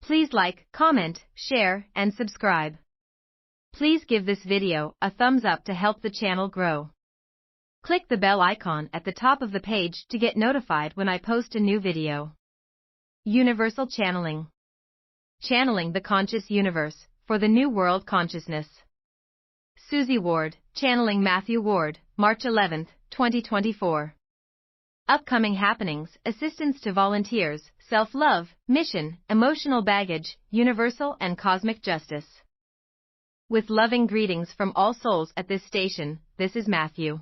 Please like, comment, share, and subscribe. Please give this video a thumbs up to help the channel grow. Click the bell icon at the top of the page to get notified when I post a new video. Universal Channeling. Channeling the conscious universe for the new world consciousness. Suzy Ward, channeling Matthew Ward, March 11, 2024. Upcoming happenings, assistance to volunteers, self-love, mission, emotional baggage, universal and cosmic justice. With loving greetings from all souls at this station, this is Matthew.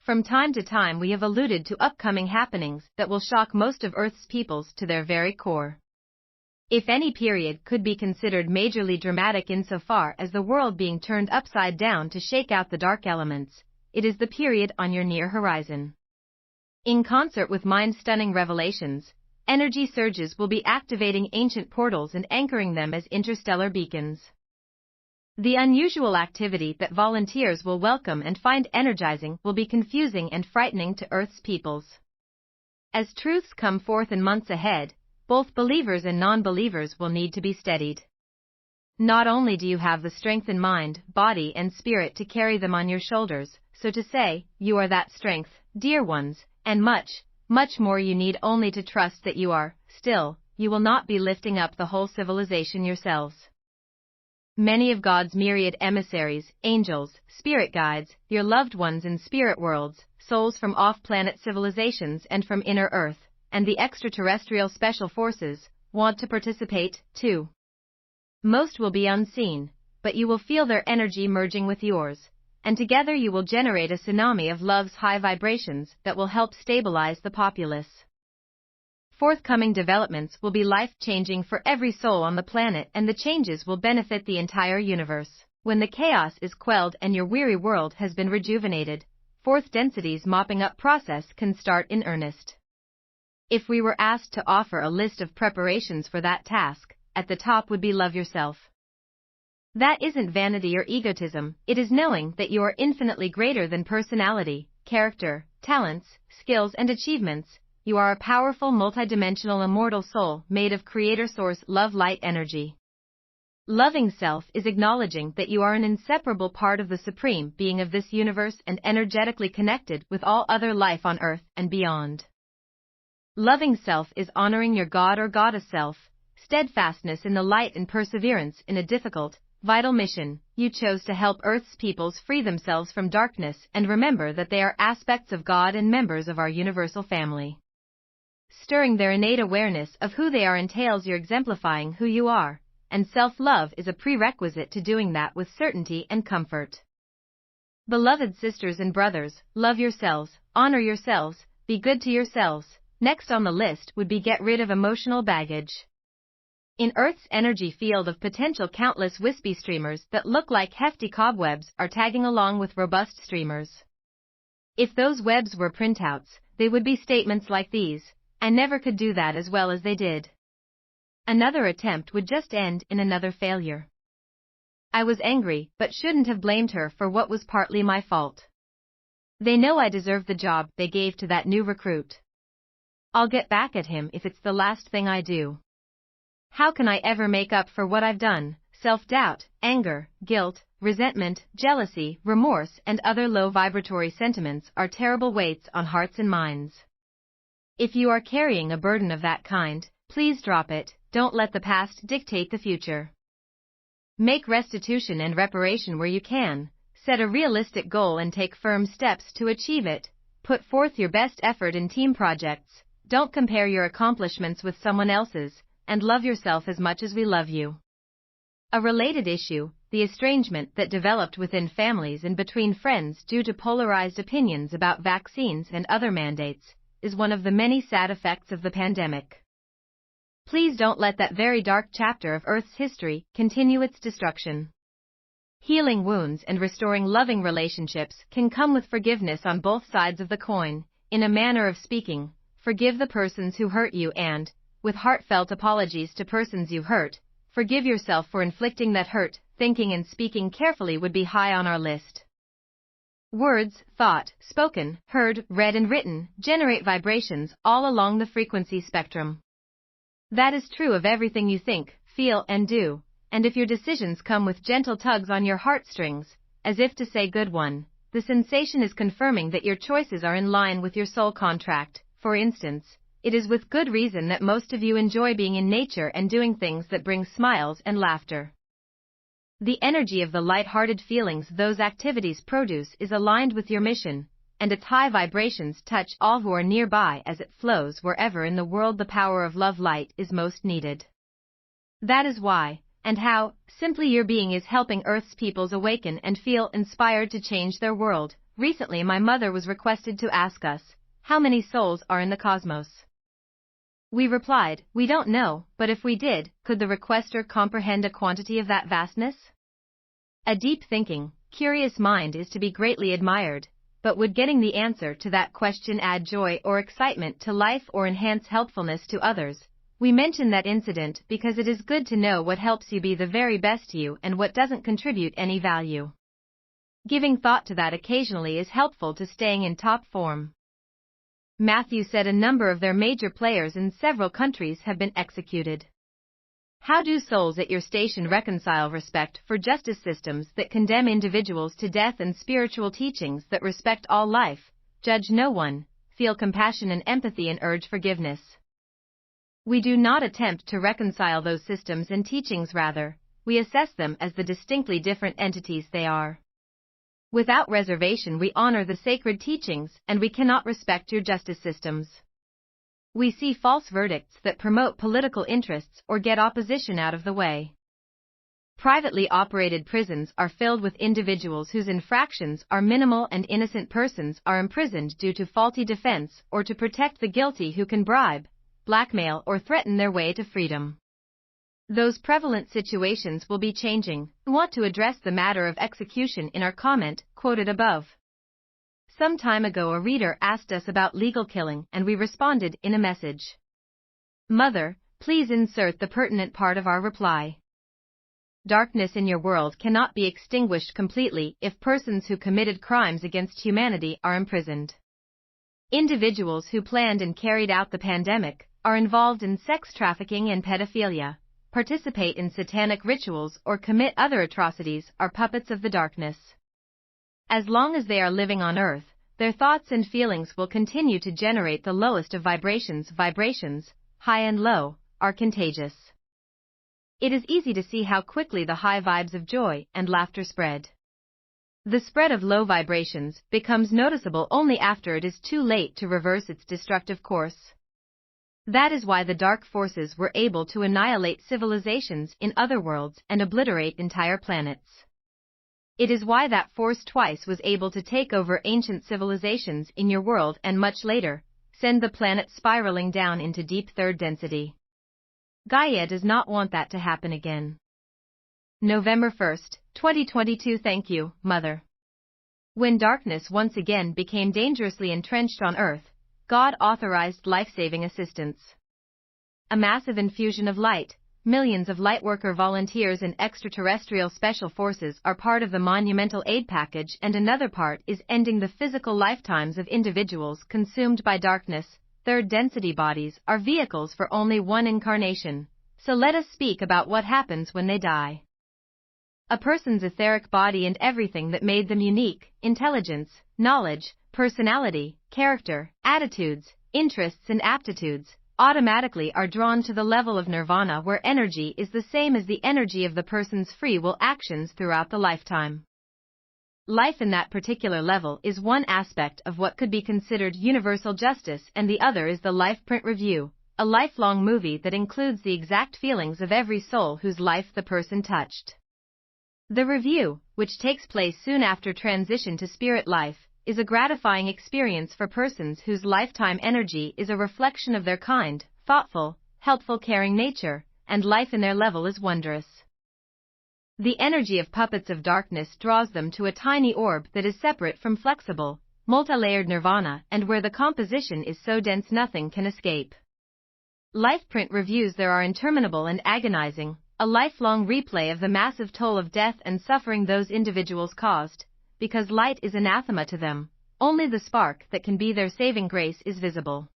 From time to time we have alluded to upcoming happenings that will shock most of Earth's peoples to their very core. If any period could be considered majorly dramatic insofar as the world being turned upside down to shake out the dark elements, it is the period on your near horizon. In concert with mind-stunning revelations, energy surges will be activating ancient portals and anchoring them as interstellar beacons. The unusual activity that volunteers will welcome and find energizing will be confusing and frightening to Earth's peoples. As truths come forth in months ahead, both believers and non-believers will need to be steadied. Not only do you have the strength in mind, body and spirit to carry them on your shoulders, so to say, you are that strength, dear ones, and much, much more you need only to trust that you are, still, you will not be lifting up the whole civilization yourselves. Many of God's myriad emissaries, angels, spirit guides, your loved ones in spirit worlds, souls from off-planet civilizations and from inner Earth, and the extraterrestrial special forces, want to participate, too. Most will be unseen, but you will feel their energy merging with yours, and together you will generate a tsunami of love's high vibrations that will help stabilize the populace. Forthcoming developments will be life-changing for every soul on the planet, and the changes will benefit the entire universe. When the chaos is quelled and your weary world has been rejuvenated, fourth density's mopping up process can start in earnest. If we were asked to offer a list of preparations for that task, at the top would be love yourself. That isn't vanity or egotism, it is knowing that you are infinitely greater than personality, character, talents, skills and achievements. You are a powerful multidimensional immortal soul made of creator source love light energy. Loving self is acknowledging that you are an inseparable part of the supreme being of this universe and energetically connected with all other life on earth and beyond. Loving self is honoring your God or goddess self, steadfastness in the light and perseverance in a difficult, vital mission. You chose to help Earth's peoples free themselves from darkness and remember that they are aspects of God and members of our universal family. Stirring their innate awareness of who they are entails your exemplifying who you are, and self-love is a prerequisite to doing that with certainty and comfort. Beloved sisters and brothers, love yourselves, honor yourselves, be good to yourselves. Next on the list would be get rid of emotional baggage. In Earth's energy field of potential, countless wispy streamers that look like hefty cobwebs are tagging along with robust streamers. If those webs were printouts, they would be statements like these: I never could do that as well as they did. Another attempt would just end in another failure. I was angry, but shouldn't have blamed her for what was partly my fault. They know I deserve the job they gave to that new recruit. I'll get back at him if it's the last thing I do. How can I ever make up for what I've done? Self-doubt, anger, guilt, resentment, jealousy, remorse, and other low vibratory sentiments are terrible weights on hearts and minds. If you are carrying a burden of that kind, please drop it. Don't let the past dictate the future. Make restitution and reparation where you can. Set a realistic goal and take firm steps to achieve it. Put forth your best effort in team projects. Don't compare your accomplishments with someone else's, and love yourself as much as we love you. A related issue, the estrangement that developed within families and between friends due to polarized opinions about vaccines and other mandates, is one of the many sad effects of the pandemic. Please don't let that very dark chapter of Earth's history continue its destruction. Healing wounds and restoring loving relationships can come with forgiveness on both sides of the coin. In a manner of speaking, forgive the persons who hurt you and, with heartfelt apologies to persons you hurt, forgive yourself for inflicting that hurt. Thinking and speaking carefully would be high on our list. Words, thought, spoken, heard, read and written, generate vibrations all along the frequency spectrum. That is true of everything you think, feel, and do, and if your decisions come with gentle tugs on your heartstrings, as if to say good one, the sensation is confirming that your choices are in line with your soul contract. For instance, it is with good reason that most of you enjoy being in nature and doing things that bring smiles and laughter. The energy of the light-hearted feelings those activities produce is aligned with your mission, and its high vibrations touch all who are nearby as it flows wherever in the world the power of love light is most needed. That is why, and how, simply your being is helping Earth's peoples awaken and feel inspired to change their world. Recently my mother was requested to ask us, how many souls are in the cosmos? We replied, we don't know, but if we did, could the requester comprehend a quantity of that vastness? A deep thinking, curious mind is to be greatly admired, but would getting the answer to that question add joy or excitement to life or enhance helpfulness to others? We mention that incident because it is good to know what helps you be the very best you and what doesn't contribute any value. Giving thought to that occasionally is helpful to staying in top form. Matthew said a number of their major players in several countries have been executed. How do souls at your station reconcile respect for justice systems that condemn individuals to death and spiritual teachings that respect all life, judge no one, feel compassion and empathy and urge forgiveness? We do not attempt to reconcile those systems and teachings, rather, we assess them as the distinctly different entities they are. Without reservation we honor the sacred teachings and we cannot respect your justice systems. We see false verdicts that promote political interests or get opposition out of the way. Privately operated prisons are filled with individuals whose infractions are minimal and innocent persons are imprisoned due to faulty defense or to protect the guilty who can bribe, blackmail or threaten their way to freedom. Those prevalent situations will be changing. We want to address the matter of execution in our comment, quoted above. Some time ago a reader asked us about legal killing and we responded in a message. Mother, please insert the pertinent part of our reply. Darkness in your world cannot be extinguished completely if persons who committed crimes against humanity are imprisoned. Individuals who planned and carried out the pandemic, are involved in sex trafficking and pedophilia, participate in satanic rituals or commit other atrocities are puppets of the darkness. As long as they are living on Earth, their thoughts and feelings will continue to generate the lowest of vibrations. Vibrations, high and low, are contagious. It is easy to see how quickly the high vibes of joy and laughter spread. The spread of low vibrations becomes noticeable only after it is too late to reverse its destructive course. That is why the dark forces were able to annihilate civilizations in other worlds and obliterate entire planets. It is why that force twice was able to take over ancient civilizations in your world and much later, send the planet spiraling down into deep third density. Gaia does not want that to happen again. November 1, 2022. Thank you, Mother. When darkness once again became dangerously entrenched on Earth, God authorized life-saving assistance. A massive infusion of light, millions of lightworker volunteers and extraterrestrial special forces are part of the monumental aid package, and another part is ending the physical lifetimes of individuals consumed by darkness. Third density bodies are vehicles for only one incarnation, so let us speak about what happens when they die. A person's etheric body and everything that made them unique, intelligence, knowledge, personality, character, attitudes, interests and aptitudes, automatically are drawn to the level of nirvana, where energy is the same as the energy of the person's free will actions throughout the lifetime. Life in that particular level is one aspect of what could be considered universal justice, and the other is the life print review, a lifelong movie that includes the exact feelings of every soul whose life the person touched. The review, which takes place soon after transition to spirit life, is a gratifying experience for persons whose lifetime energy is a reflection of their kind, thoughtful, helpful, caring nature, and life in their level is wondrous. The energy of puppets of darkness draws them to a tiny orb that is separate from flexible, multi-layered nirvana, and where the composition is so dense nothing can escape. Life print reviews there are interminable and agonizing, a lifelong replay of the massive toll of death and suffering those individuals caused, because light is anathema to them, only the spark that can be their saving grace is visible.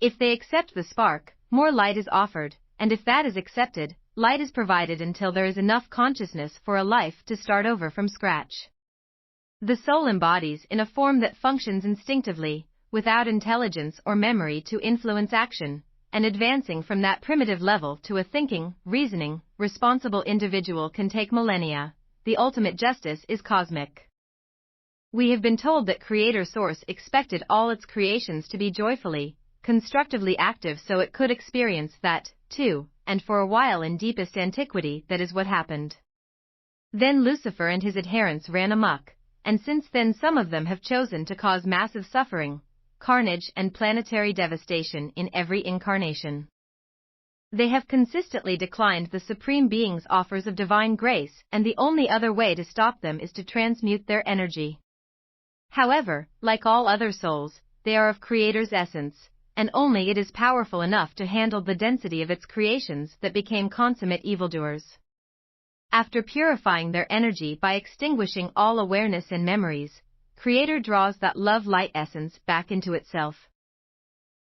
If they accept the spark, more light is offered, and if that is accepted, light is provided until there is enough consciousness for a life to start over from scratch. The soul embodies in a form that functions instinctively, without intelligence or memory to influence action, and advancing from that primitive level to a thinking, reasoning, responsible individual can take millennia. The ultimate justice is cosmic. We have been told that Creator Source expected all its creations to be joyfully, constructively active so it could experience that, too, and for a while in deepest antiquity that is what happened. Then Lucifer and his adherents ran amok, and since then some of them have chosen to cause massive suffering, carnage and planetary devastation in every incarnation. They have consistently declined the Supreme Being's offers of divine grace, and the only other way to stop them is to transmute their energy. However, like all other souls, they are of Creator's essence, and only it is powerful enough to handle the density of its creations that became consummate evildoers. After purifying their energy by extinguishing all awareness and memories, Creator draws that love-light essence back into itself.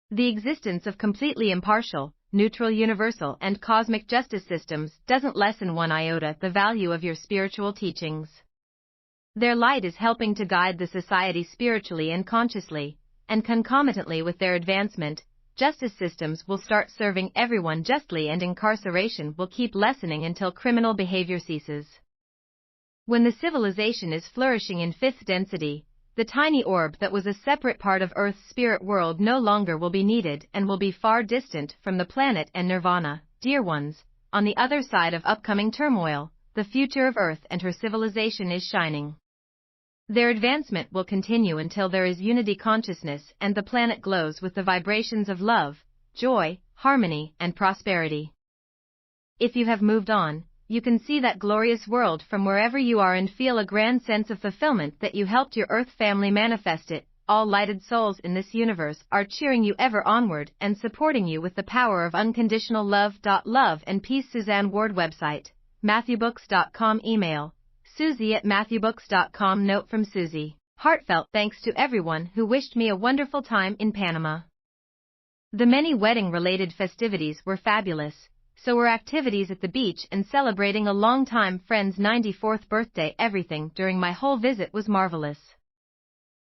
The existence of completely impartial, neutral universal and cosmic justice systems doesn't lessen one iota the value of your spiritual teachings. Their light is helping to guide the society spiritually and consciously, and concomitantly with their advancement, justice systems will start serving everyone justly and incarceration will keep lessening until criminal behavior ceases. When the civilization is flourishing in fifth density, the tiny orb that was a separate part of Earth's spirit world no longer will be needed and will be far distant from the planet and nirvana. Dear ones, on the other side of upcoming turmoil, the future of Earth and her civilization is shining. Their advancement will continue until there is unity consciousness and the planet glows with the vibrations of love, joy, harmony, and prosperity. If you have moved on, you can see that glorious world from wherever you are and feel a grand sense of fulfillment that you helped your Earth family manifest it. All lighted souls in this universe are cheering you ever onward and supporting you with the power of unconditional love. Love and peace. Suzanne Ward. Website, MatthewBooks.com. Email, Suzy@MatthewBooks.com. Note from Suzy. Heartfelt thanks to everyone who wished me a wonderful time in Panama. The many wedding-related festivities were fabulous, so were activities at the beach and celebrating a long-time friend's 94th birthday. Everything during my whole visit was marvelous.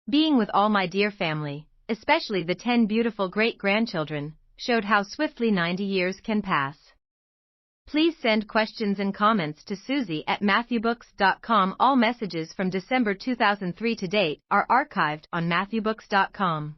Being with all my dear family, especially the 10 beautiful great-grandchildren, showed how swiftly 90 years can pass. Please send questions and comments to Suzy@MatthewBooks.com. All messages from December 2003 to date are archived on MatthewBooks.com.